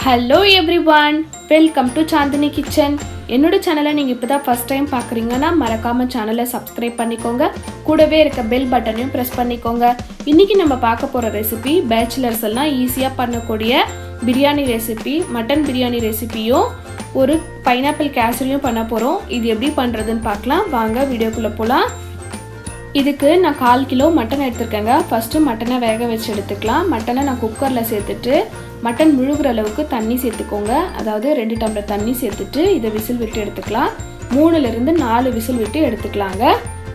Hello everyone, welcome to Chandini Kitchen. என்னோட சேனலை நீங்க இப்போதான் ஃபர்ஸ்ட் டைம் பார்க்குறீங்கன்னா மறக்காம சேனலை சப்ஸ்கிரைப் பண்ணிக்கோங்க. கூடவே இருக்க பெல் பட்டனையும் பிரஸ் பண்ணிக்கோங்க. இன்னைக்கு நம்ம பார்க்க போற ரெசிபி பேச்சுலர்ஸ் எல்லாம் ஈஸியா பண்ணக்கூடிய பிரியாணி ரெசிபி, மட்டன் பிரியாணி ரெசிபியும் ஒரு பைனாப்பிள் கேசரியும் பண்ண போறோம். இது எப்படி பண்றதுன்னு பார்க்கலாம். வாங்க வீடியோக்குள்ள போலாம். இதுக்கு நான் 1/4 கிலோ மட்டன் எடுத்துர்க்கேங்க. ஃபர்ஸ்ட் மட்டனை வேக வச்சு எடுத்துக்கலாம். மட்டனை நான் குக்கர்ல சேர்த்துட்டு மட்டன் முழுகுற அளவுக்கு தண்ணி சேர்த்துக்கோங்க. அதாவது 2 டம்ளர் தண்ணி சேர்த்துட்டு இதை விசில் விட்டு எடுத்துக்கலாம். 3ல இருந்து 4 விசில் விட்டு எடுத்துக்கலாங்க.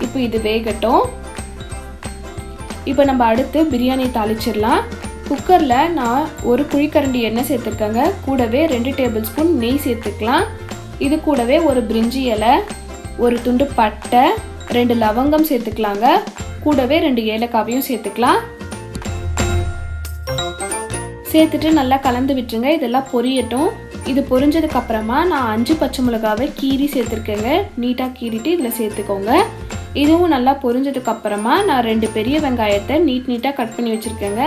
இப்போ இது வேகட்டும். இப்போ நம்ம அடுத்து பிரியாணி தாளிச்சிடலாம். குக்கர்ல நான் ஒரு குழிக்கரண்டி எண்ணெய் சேர்த்துருக்கேங்க. கூடவே 2 டேபிள் ஸ்பூன் நெய் சேர்த்துக்கலாம். இது கூடவே ஒரு பிரிஞ்சி இலை, ஒரு துண்டு பட்டை, 2 லவங்கம் சேர்த்துக்கலாங்க. கூடவே 2 ஏலக்காவையும் சேர்த்துக்கலாம். சேர்த்துட்டு நல்லா கலந்து விட்டுருங்க. இதெல்லாம் பொரியட்டும். இது பொரிஞ்சதுக்கு அப்புறமா நான் 5 பச்சை மிளகாவை கீரி சேர்த்துருக்கேங்க. நீட்டாக கீறிட்டு இதில் சேர்த்துக்கோங்க. இதுவும் நல்லா பொரிஞ்சதுக்கு அப்புறமா நான் 2 பெரிய வெங்காயத்தை நீட்டாக கட் பண்ணி வச்சுருக்கேங்க.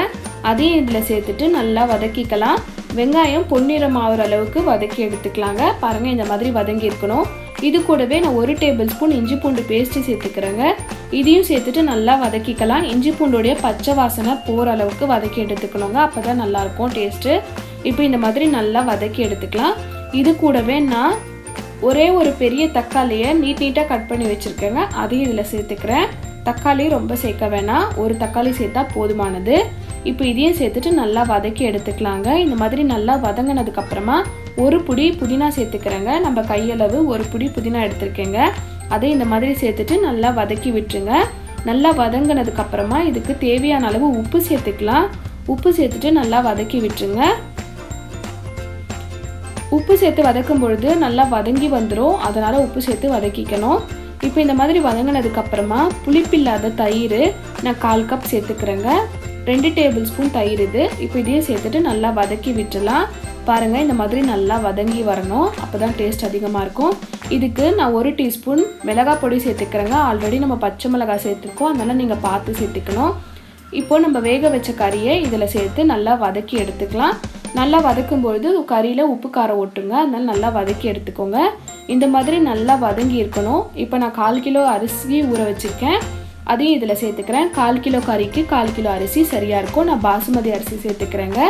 அதையும் இதில் சேர்த்துட்டு நல்லா வதக்கிக்கலாம். வெங்காயம் பொன்னிறம் ஆகிற அளவுக்கு வதக்கி எடுத்துக்கலாங்க. பாருங்கள், இந்த மாதிரி வதங்கி இருக்கணும். இது கூடவே நான் 1 டேபிள் ஸ்பூன் இஞ்சி பூண்டு பேஸ்ட்டு சேர்த்துக்கிறேங்க. இதையும் சேர்த்துட்டு நல்லா வதக்கிக்கலாம். இஞ்சி பூண்டோடைய பச்சை வாசனை போகிற அளவுக்கு வதக்கி எடுத்துக்கணுங்க. அப்போ தான் நல்லாயிருக்கும் டேஸ்ட்டு. இப்போ இந்த மாதிரி நல்லா வதக்கி எடுத்துக்கலாம். இது கூடவே நான் ஒரே ஒரு பெரிய தக்காளியை நீட்டாக கட் பண்ணி வச்சுருக்கேங்க. அதையும் இதில் சேர்த்துக்கிறேன். தக்காளி ரொம்ப சேர்க்க வேணாம், ஒரு தக்காளி சேர்த்தா போதுமானது. இப்போ இதையும் சேர்த்துட்டு நல்லா வதக்கி எடுத்துக்கலாங்க. இந்த மாதிரி நல்லா வதங்கினதுக்கப்புறமா ஒரு புடி புதினா சேர்த்துக்கிறேங்க. நம்ம கையளவு ஒரு புடி புதினா எடுத்துருக்கேங்க. அதை இந்த மாதிரி சேர்த்துட்டு நல்லா வதக்கி விட்டுருங்க. நல்லா வதங்கினதுக்கப்புறமா இதுக்கு தேவையான அளவு உப்பு சேர்த்துக்கலாம். உப்பு சேர்த்துட்டு நல்லா வதக்கி விட்டுருங்க. உப்பு சேர்த்து வதக்கும் பொழுது நல்லா வதங்கி வந்துடும், அதனால் உப்பு சேர்த்து வதக்கிக்கணும். இப்போ இந்த மாதிரி வதங்கினதுக்கப்புறமா புளிப்பில்லாத தயிர் நான் 1/4 கப் சேர்த்துக்கிறேங்க. 2 டேபிள் ஸ்பூன் தயிர் இது. இப்போ இதையும் சேர்த்துட்டு நல்லா வதக்கி விட்டுலாம். பாருங்கள், இந்த மாதிரி நல்லா வதங்கி வரணும். அப்போ தான் டேஸ்ட் அதிகமாக இருக்கும். இதுக்கு நான் 1 டீஸ்பூன் மிளகாய் பொடி சேர்த்துக்கிறேங்க. ஆல்ரெடி நம்ம பச்சை மிளகாய் சேர்த்துருக்கோம், அதனால் நீங்கள் பார்த்து சேர்த்துக்கணும். இப்போது நம்ம வேக வச்ச கறியை இதில் சேர்த்து நல்லா வதக்கி எடுத்துக்கலாம். நல்லா வதக்கும்பொழுது கறியில் உப்பு காரம் ஒட்டுங்க, அதனால் நல்லா வதக்கி எடுத்துக்கோங்க. இந்த மாதிரி நல்லா வதங்கி இருக்கணும். இப்போ நான் 1/4 கிலோ அரிசி ஊற வச்சுருக்கேன், அதையும் இதில் சேர்த்துக்கிறேன். 1/4 கிலோ கறிக்கு 1/4 கிலோ அரிசி சரியாக இருக்கும். நான் பாசுமதி அரிசி சேர்த்துக்கிறேங்க.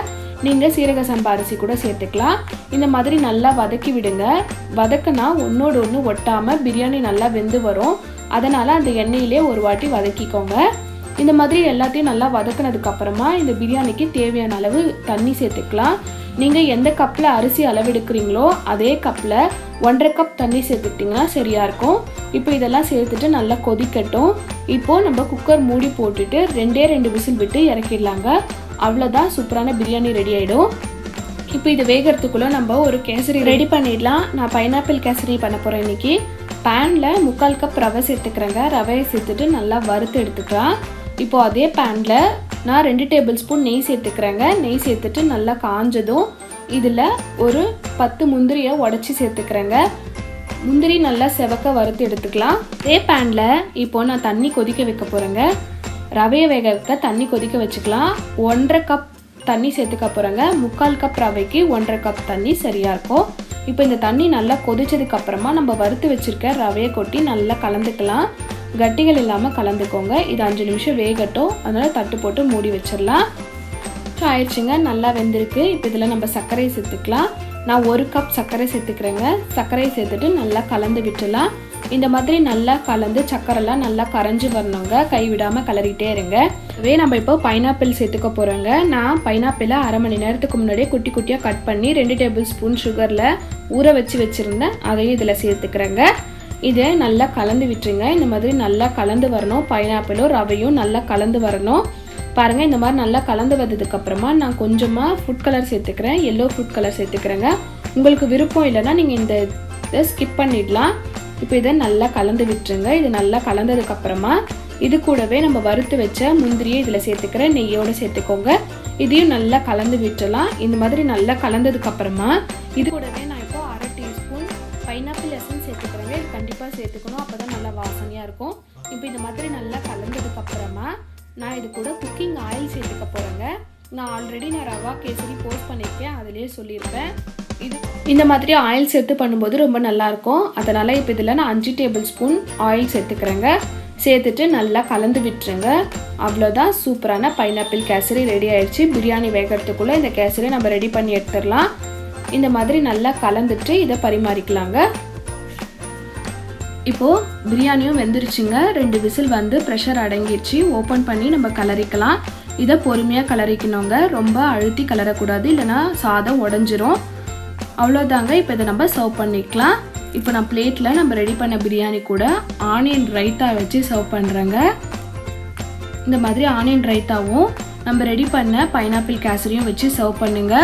நீங்கள் சீரக சம்பா அரிசி கூட சேர்த்துக்கலாம். இந்த மாதிரி நல்லா வதக்கி விடுங்க. வதக்கினா ஒன்றோடு ஒன்று ஒட்டாமல் பிரியாணி நல்லா வெந்து வரும். அதனால் அந்த எண்ணெயிலே ஒரு வாட்டி வதக்கிக்கோங்க. இந்த மாதிரி எல்லாத்தையும் நல்லா வதக்கினதுக்கப்புறமா இந்த பிரியாணிக்கு தேவையான அளவு தண்ணி சேர்த்துக்கலாம். நீங்கள் எந்த கப்பில் அரிசி அளவெடுக்கிறீங்களோ அதே கப்பில் 1/2 கப் தண்ணி சேர்த்துக்கிட்டிங்கன்னா சரியாக இருக்கும். இப்போ இதெல்லாம் சேர்த்துட்டு நல்லா கொதிக்கட்டும். இப்போது நம்ம குக்கர் மூடி போட்டுட்டு 2 விசில் விட்டு இறக்கிடலாங்க. அவ்வளோதான், சூப்பரான பிரியாணி ரெடி ஆகிடும். இப்போ இது வேகிறதுக்குள்ளே நம்ம ஒரு கேசரி ரெடி பண்ணிடலாம். நான் பைனாப்பிள் கேசரி பண்ண போகிறேன் இன்றைக்கி. பேனில் 3/4 கப் ரவை சேர்த்துக்கிறேங்க. ரவையை சேர்த்துட்டு நல்லா வறுத்து எடுத்துக்கலாம். இப்போது அதே பேனில் நான் 2 டேபிள் ஸ்பூன் நெய் சேர்த்துக்கிறேங்க. நெய் சேர்த்துட்டு நல்லா காஞ்சதும் இதில் ஒரு 10 முந்திரியை உடச்சி சேர்த்துக்கிறேங்க. முந்திரி நல்லா செவக்க வறுத்து எடுத்துக்கலாம். அதே பேனில் இப்போது நான் தண்ணி கொதிக்க வைக்க போகிறேங்க. ரவையை வேக வைக்க தண்ணி கொதிக்க வச்சுக்கலாம். 1/2 கப் தண்ணி சேர்த்துக்க போகிறேங்க. 3/4 கப் ரவைக்கு 1/2 கப் தண்ணி சரியாக இருக்கும். இப்போ இந்த தண்ணி நல்லா கொதிச்சதுக்கப்புறமா நம்ம வறுத்து வச்சுருக்க ரவையை கொட்டி நல்லா கலந்துக்கலாம். கட்டிகள் இல்லாமல் கலந்துக்கோங்க. இது 5 நிமிஷம் வேகட்டும், அதனால் தட்டு போட்டு மூடி வச்சிடலாம். ஆயிடுச்சுங்க, நல்லா வெந்திருக்கு. இப்போ இதில் நம்ம சர்க்கரையை சேர்த்துக்கலாம். நான் 1 கப் சர்க்கரை சேர்த்துக்கிறேங்க. சர்க்கரையை சேர்த்துட்டு நல்லா கலந்து விட்டுலாம். இந்த மாதிரி நல்லா கலந்து சர்க்கரைலாம் நல்லா கரைஞ்சி வரணுங்க. கைவிடாமல் கலரிட்டே இருங்க. அதுவே நம்ம இப்போ பைனாப்பிள் சேர்த்துக்க போகிறோங்க. நான் பைனாப்பிளை 1/2 மணி நேரத்துக்கு முன்னாடியே குட்டி குட்டியாக கட் பண்ணி 2 டேபிள் ஸ்பூன் சுகரில் ஊற வச்சு வச்சுருந்தேன். அதையும் இதில் சேர்த்துக்கிறேங்க. இதை நல்லா கலந்து விட்டுருங்க. இந்த மாதிரி நல்லா கலந்து வரணும். பைனாப்பிளும் ரவையும் நல்லா கலந்து வரணும். பாருங்கள், இந்த மாதிரி நல்லா கலந்து வந்ததுக்கப்புறமா நான் கொஞ்சமாக ஃபுட் கலர் சேர்த்துக்கிறேன். எல்லோ ஃபுட் கலர் சேர்த்துக்கிறேங்க. உங்களுக்கு விருப்பம் இல்லைன்னா நீங்கள் இந்த இதை ஸ்கிப் பண்ணிடலாம். இப்போ இதை நல்லா கலந்து விட்டுருங்க. இது நல்லா கலந்ததுக்கப்புறமா இது கூடவே நம்ம வறுத்து வச்ச முந்திரியை இதில் சேர்த்துக்கிறேன். நெய்யோடு சேர்த்துக்கோங்க. இதையும் நல்லா கலந்து விட்டுலாம். இந்த மாதிரி நல்லா கலந்ததுக்கப்புறமா இது கூடவே நான் இப்போ 1/2 டீஸ்பூன் பைனாப்பிள் எசன்ஸ் சேர்த்துக்கிறேங்க. இது கண்டிப்பாக சேர்த்துக்கணும், அப்போ தான் நல்லா வாசனையாக இருக்கும். இப்போ இந்த மாதிரி நல்லா கலந்ததுக்கப்புறமா நான் இது கூட குக்கிங் ஆயில் சேர்த்துக்க போகிறேங்க. நான் ஆல்ரெடி ரவா கேசரி போஸ்ட் பண்ணியிருக்கேன், அதிலே சொல்லியிருப்பேன். இந்த மாதிரி ஆயில் சேர்த்து பண்ணும்போது ரொம்ப நல்லாயிருக்கும். அதனால் இப்போ இதில் நான் 5 டேபிள் ஸ்பூன் ஆயில் சேர்த்துக்கிறேங்க. சேர்த்துட்டு நல்லா கலந்து விட்டுருங்க. அவ்வளோதான், சூப்பரான பைனாப்பிள் கேசரி ரெடி ஆயிடுச்சு. பிரியாணி வேகிறதுக்குள்ளே இந்த கேசரி நம்ம ரெடி பண்ணி எடுத்துடலாம். இந்த மாதிரி நல்லா கலந்துட்டு இதை பரிமாறிக்கலாங்க. இப்போது பிரியாணியும் வெந்துருச்சுங்க. 2 விசில் வந்து ப்ரெஷர் அடங்கிடுச்சு. ஓப்பன் பண்ணி நம்ம கலரிக்கலாம். இதை பொறுமையாக கலரிக்கணுங்க, ரொம்ப அழுத்தி கலரக்கூடாது, இல்லைனா சாதம் உடஞ்சிரும். அவ்வளோதாங்க. இப்போ இதை நம்ம சர்வ் பண்ணிக்கலாம். இப்போ நான் பிளேட்டில் நம்ம ரெடி பண்ண பிரியாணி கூட ஆனியன் ரைத்தா வச்சு சர்வ் பண்ணுறேங்க. இந்த மாதிரி ஆனியன் ரைத்தாவும் நம்ம ரெடி பண்ண பைனாப்பிள் கேசரியும் வச்சு சர்வ் பண்ணுங்க.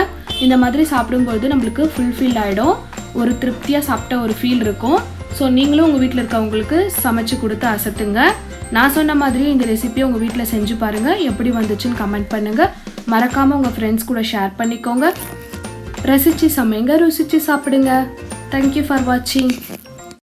இந்த மாதிரி சாப்பிடும்போது நம்மளுக்கு ஃபுல்ஃபில் ஆகிடும், ஒரு திருப்தியாக சாப்பிட்ட ஒரு ஃபீல் இருக்கும். ஸோ நீங்களும் உங்கள் வீட்டில் இருக்கவங்களுக்கு சமைச்சு கொடுத்து அசத்துங்க. நான் சொன்ன மாதிரி இந்த ரெசிபியை உங்கள் வீட்டில் செஞ்சு பாருங்கள். எப்படி வந்துச்சுன்னு கமெண்ட் பண்ணுங்கள். மறக்காமல் உங்கள் ஃப்ரெண்ட்ஸ் கூட ஷேர் பண்ணிக்கோங்க. ரசிச்சு சமைங்க, ருசிச்சு சாப்பிடுங்க. தேங்க்யூ ஃபார் வாட்சிங்.